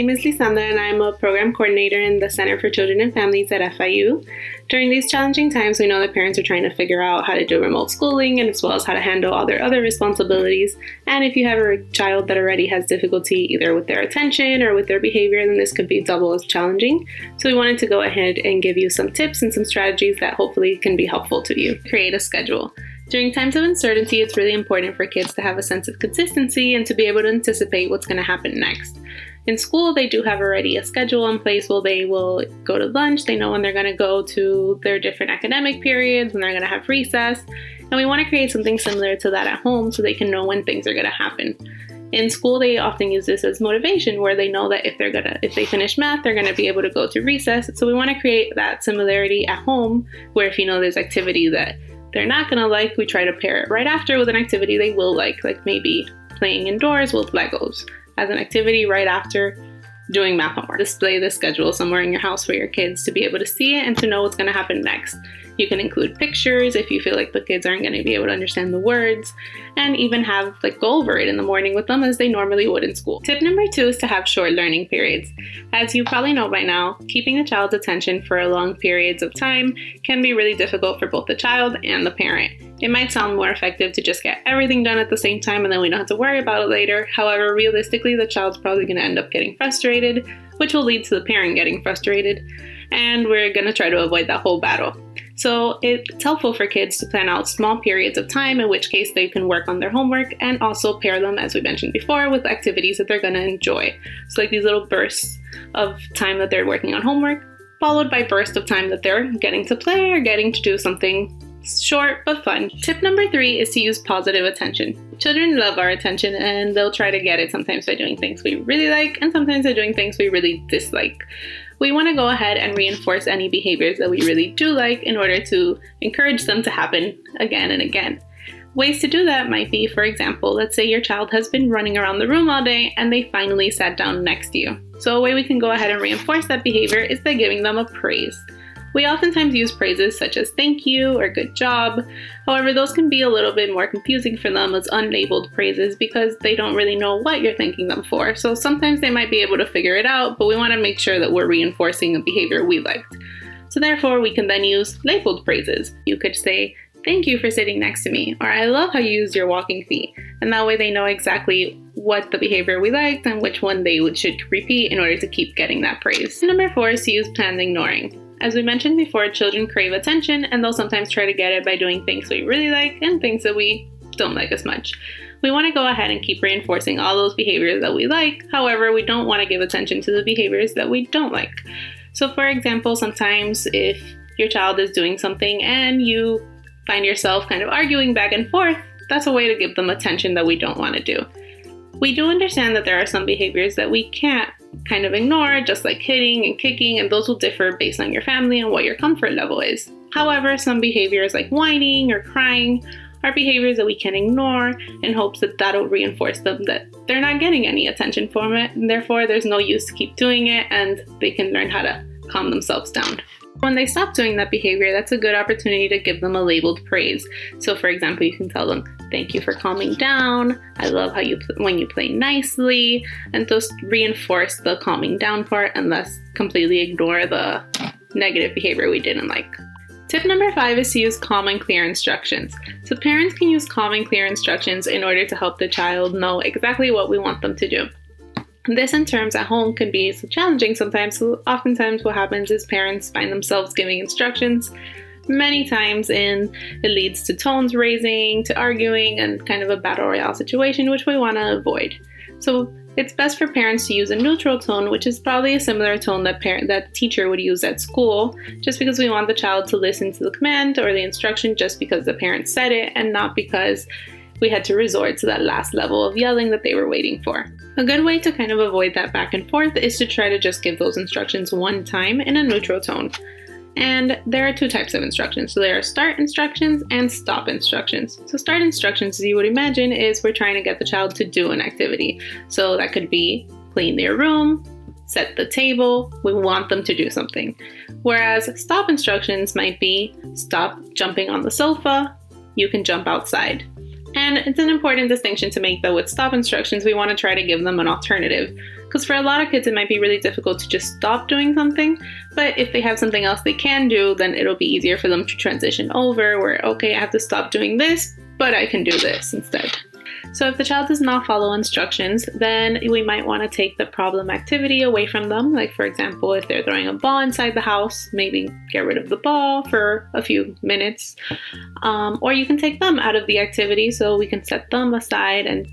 name is Lisandra and I'm a program coordinator in the Center for Children and Families at FIU. During these challenging times, we know that parents are trying to figure out how to do remote schooling and as well as how to handle all their other responsibilities. And if you have a child that already has difficulty either with their attention or with their behavior, then this could be double as challenging. So we wanted to go ahead and give you some tips and some strategies that hopefully can be helpful to you. Create a schedule. During times of uncertainty, it's really important for kids to have a sense of consistency and to be able to anticipate what's going to happen next. In school, they do have already a schedule in place where they will go to lunch. They know when they're going to go to their different academic periods, when they're going to have recess. And we want to create something similar to that at home so they can know when things are going to happen. In school, they often use this as motivation where they know that if they finish math, they're going to be able to go to recess. So we want to create that similarity at home where if you know there's activity that they're not going to like, we try to pair it right after with an activity they will like maybe playing indoors with Legos as an activity right after doing math homework. Display the schedule somewhere in your house for your kids to be able to see it and to know what's going to happen next. You can include pictures if you feel like the kids aren't going to be able to understand the words, and even go over it in the morning with them as they normally would in school. Tip number 2 is to have short learning periods. As you probably know by now, keeping a child's attention for long periods of time can be really difficult for both the child and the parent. It might sound more effective to just get everything done at the same time and then we don't have to worry about it later. However, realistically, the child's probably going to end up getting frustrated, which will lead to the parent getting frustrated, and we're going to try to avoid that whole battle. So it's helpful for kids to plan out small periods of time, in which case they can work on their homework and also pair them, as we mentioned before, with activities that they're going to enjoy. So like these little bursts of time that they're working on homework, followed by bursts of time that they're getting to play or getting to do something short but fun. Tip number 3 is to use positive attention. Children love our attention and they'll try to get it sometimes by doing things we really like and sometimes by doing things we really dislike. We want to go ahead and reinforce any behaviors that we really do like in order to encourage them to happen again and again. Ways to do that might be, for example, let's say your child has been running around the room all day and they finally sat down next to you. So a way we can go ahead and reinforce that behavior is by giving them a praise. We oftentimes use phrases such as thank you or good job. However, those can be a little bit more confusing for them as unlabeled phrases because they don't really know what you're thanking them for. So sometimes they might be able to figure it out, but we want to make sure that we're reinforcing a behavior we liked. So therefore, we can then use labeled phrases. You could say, thank you for sitting next to me, or I love how you use your walking feet. And that way they know exactly what the behavior we liked and which one they should repeat in order to keep getting that praise. Number 4 is to use planned ignoring. As we mentioned before, children crave attention and they'll sometimes try to get it by doing things we really like and things that we don't like as much. We want to go ahead and keep reinforcing all those behaviors that we like. However, we don't want to give attention to the behaviors that we don't like. So for example, sometimes if your child is doing something and you find yourself kind of arguing back and forth, that's a way to give them attention that we don't want to do. We do understand that there are some behaviors that we can't kind of ignore, just like hitting and kicking, and those will differ based on your family and what your comfort level is. However, some behaviors like whining or crying are behaviors that we can ignore in hopes that that'll reinforce them that they're not getting any attention from it, and therefore there's no use to keep doing it and they can learn how to calm themselves down. When they stop doing that behavior, that's a good opportunity to give them a labeled praise. So for example, you can tell them, thank you for calming down. I love how when you play nicely, and just reinforce the calming down part and thus completely ignore the negative behavior we didn't like. Tip number 5 is to use calm and clear instructions. So parents can use calm and clear instructions in order to help the child know exactly what we want them to do. This in terms at home can be challenging sometimes. So oftentimes what happens is parents find themselves giving instructions many times and it leads to tones raising, to arguing, and kind of a battle royale situation, which we want to avoid. So it's best for parents to use a neutral tone, which is probably a similar tone that teacher would use at school, just because we want the child to listen to the command or the instruction just because the parent said it and not because we had to resort to that last level of yelling that they were waiting for. A good way to kind of avoid that back and forth is to try to just give those instructions one time in a neutral tone. And there are 2 types of instructions. So there are start instructions and stop instructions. So start instructions, as you would imagine, is we're trying to get the child to do an activity. So that could be clean their room, set the table. We want them to do something. Whereas stop instructions might be stop jumping on the sofa, you can jump outside. And it's an important distinction to make that with stop instructions, we want to try to give them an alternative. Because for a lot of kids, it might be really difficult to just stop doing something. But if they have something else they can do, then it'll be easier for them to transition over where, okay, I have to stop doing this, but I can do this instead. So if the child does not follow instructions, then we might want to take the problem activity away from them. Like, for example, if they're throwing a ball inside the house, maybe get rid of the ball for a few minutes. Or you can take them out of the activity, so we can set them aside and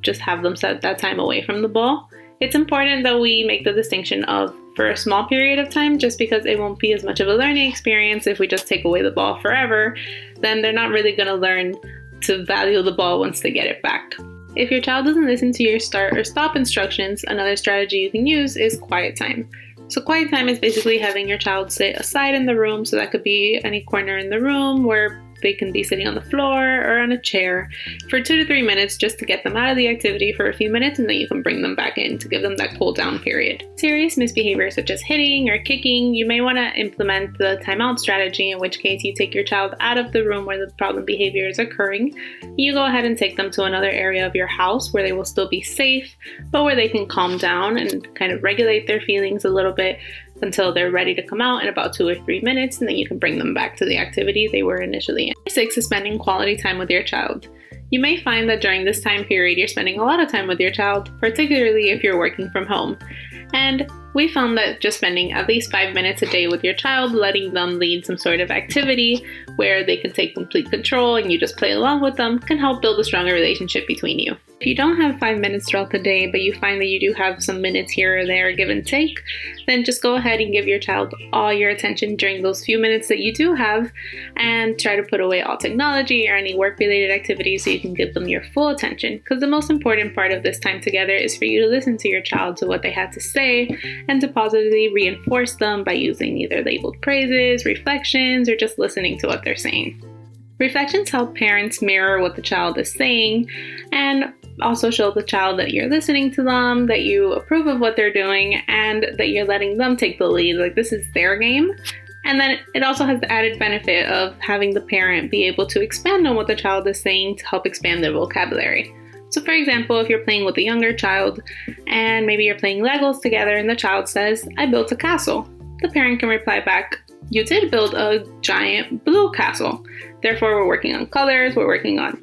just have them set that time away from the ball. It's important that we make the distinction of for a small period of time, just because it won't be as much of a learning experience if we just take away the ball forever. Then they're not really going to learn to value the ball once they get it back. If your child doesn't listen to your start or stop instructions, another strategy you can use is quiet time. So quiet time is basically having your child sit aside in the room, so that could be any corner in the room where they can be sitting on the floor or on a chair for 2 to 3 minutes, just to get them out of the activity for a few minutes, and then you can bring them back in to give them that cool down period. Serious misbehavior such as hitting or kicking, you may want to implement the timeout strategy, in which case you take your child out of the room where the problem behavior is occurring. You go ahead and take them to another area of your house where they will still be safe, but where they can calm down and kind of regulate their feelings a little bit until they're ready to come out in about 2 or 3 minutes, and then you can bring them back to the activity they were initially in. 6 is spending quality time with your child. You may find that during this time period, you're spending a lot of time with your child, particularly if you're working from home. And we found that just spending at least 5 minutes a day with your child, letting them lead some sort of activity where they can take complete control and you just play along with them, can help build a stronger relationship between you. If you don't have 5 minutes throughout the day, but you find that you do have some minutes here or there, give and take, then just go ahead and give your child all your attention during those few minutes that you do have, and try to put away all technology or any work-related activities so you can give them your full attention. Because the most important part of this time together is for you to listen to your child, to what they had to say, and to positively reinforce them by using either labeled praises, reflections, or just listening to what they're saying. Reflections help parents mirror what the child is saying, and also show the child that you're listening to them, that you approve of what they're doing, and that you're letting them take the lead, like this is their game. And then it also has the added benefit of having the parent be able to expand on what the child is saying to help expand their vocabulary. So for example, if you're playing with a younger child and maybe you're playing Legos together and the child says, "I built a castle," the parent can reply back, "You did build a giant blue castle." Therefore, we're working on colors, we're working on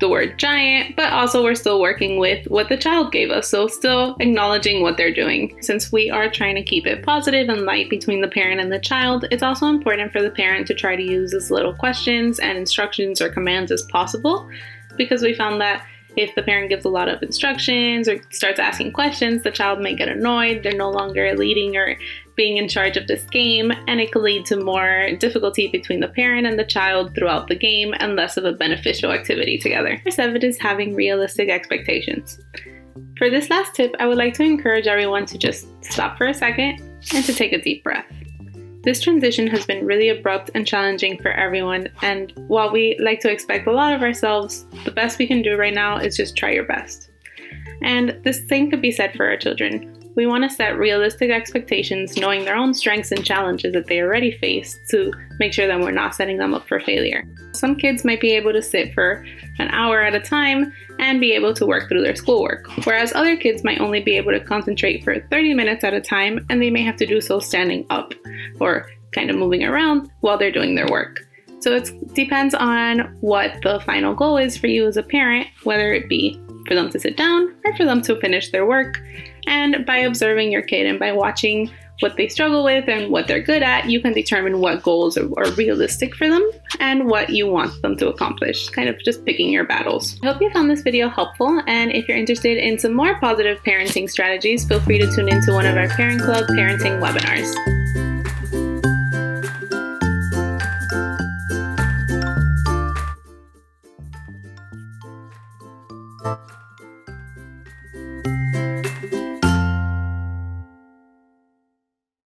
the word giant, but also we're still working with what the child gave us, so still acknowledging what they're doing. Since we are trying to keep it positive and light between the parent and the child, it's also important for the parent to try to use as little questions and instructions or commands as possible, because we found that if the parent gives a lot of instructions or starts asking questions, the child may get annoyed. They're no longer leading or being in charge of this game, and it could lead to more difficulty between the parent and the child throughout the game and less of a beneficial activity together. Number 7 is having realistic expectations. For this last tip, I would like to encourage everyone to just stop for a second and to take a deep breath. This transition has been really abrupt and challenging for everyone, and while we like to expect a lot of ourselves, the best we can do right now is just try your best. And this same could be said for our children. We want to set realistic expectations, knowing their own strengths and challenges that they already face, to make sure that we're not setting them up for failure. Some kids might be able to sit for an hour at a time and be able to work through their schoolwork, whereas other kids might only be able to concentrate for 30 minutes at a time, and they may have to do so standing up or kind of moving around while they're doing their work. So it depends on what the final goal is for you as a parent, whether it be for them to sit down or for them to finish their work. And by observing your kid and by watching what they struggle with and what they're good at, you can determine what goals are realistic for them and what you want them to accomplish, kind of just picking your battles. I hope you found this video helpful, and if you're interested in some more positive parenting strategies, feel free to tune into one of our Parent Club parenting webinars.